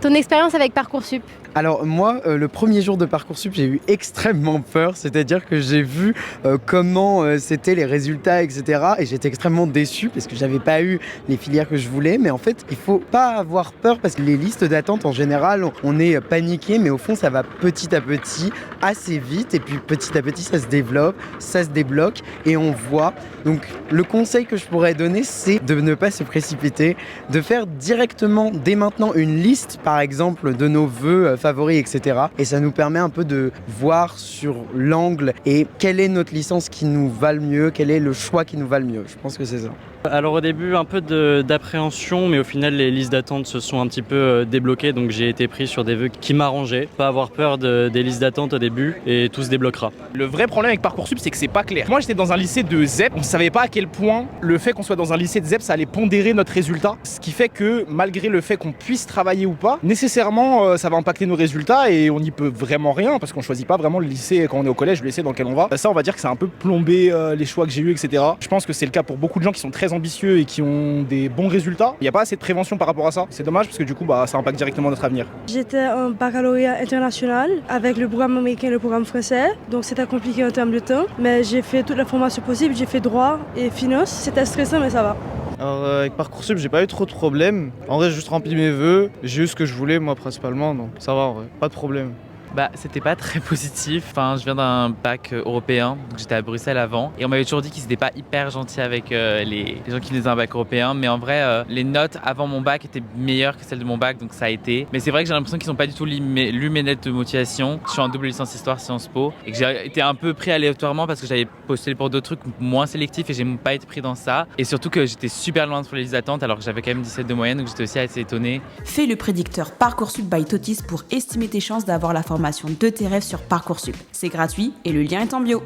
Ton expérience avec Parcoursup? Alors moi, le premier jour de Parcoursup, j'ai eu extrêmement peur, c'est-à-dire que j'ai vu comment c'était les résultats, etc. Et j'étais extrêmement déçu parce que j'avais pas eu les filières que je voulais. Mais en fait, il faut pas avoir peur parce que les listes d'attente, en général, on est paniqué, mais au fond, ça va petit à petit, assez vite. Et puis petit à petit, ça se développe, ça se débloque et on voit. Donc le conseil que je pourrais donner, c'est de ne pas se précipiter, de faire directement, dès maintenant, une liste, par exemple, de nos vœux favoris, etc. Et ça nous permet un peu de voir sur l'angle et quelle est notre licence qui nous va le mieux, quel est le choix qui nous va le mieux. Je pense que c'est ça. Alors au début un peu d'appréhension, mais au final les listes d'attente se sont un petit peu débloquées, donc j'ai été pris sur des vœux qui m'arrangeaient. Pas avoir peur des listes d'attente au début et tout se débloquera. Le vrai problème avec Parcoursup, c'est que c'est pas clair. Moi j'étais dans un lycée de ZEP, on savait pas à quel point le fait qu'on soit dans un lycée de ZEP, ça allait pondérer notre résultat. Ce qui fait que malgré le fait qu'on puisse travailler ou pas, nécessairement ça va impacter nos résultats et on n'y peut vraiment rien parce qu'on choisit pas vraiment le lycée quand on est au collège, le lycée dans lequel on va. Ça on va dire que c'est un peu plombé les choix que j'ai eu, etc. Je pense que c'est le cas pour beaucoup de gens qui sont très ambitieux et qui ont des bons résultats. Il n'y a pas assez de prévention par rapport à ça. C'est dommage parce que du coup ça impacte directement notre avenir. J'étais en baccalauréat international avec le programme américain et le programme français, donc c'était compliqué en termes de temps, mais j'ai fait toute la formation possible, j'ai fait droit et finance. C'était stressant mais ça va. Alors avec Parcoursup, j'ai pas eu trop de problèmes. En vrai, j'ai juste rempli mes vœux, j'ai eu ce que je voulais moi principalement, donc ça va en vrai, pas de problème. C'était pas très positif. Enfin, je viens d'un bac européen, donc j'étais à Bruxelles avant. Et on m'avait toujours dit qu'ils étaient pas hyper gentils avec les gens qui venaient d'un bac européen. Mais en vrai, les notes avant mon bac étaient meilleures que celles de mon bac, donc ça a été. Mais c'est vrai que j'ai l'impression qu'ils n'ont pas du tout lu mes lettres de motivation. Je suis en double licence histoire Sciences Po. Et que j'ai été un peu pris aléatoirement parce que j'avais postulé pour d'autres trucs moins sélectifs et j'ai pas été pris dans ça. Et surtout que j'étais super loin sur les listes d'attente alors que j'avais quand même 17 de moyenne, donc j'étais aussi assez étonné. Fais le prédicteur Parcoursup by Totis pour estimer tes chances d'avoir la formation de tes rêves sur Parcoursup. C'est gratuit et le lien est en bio.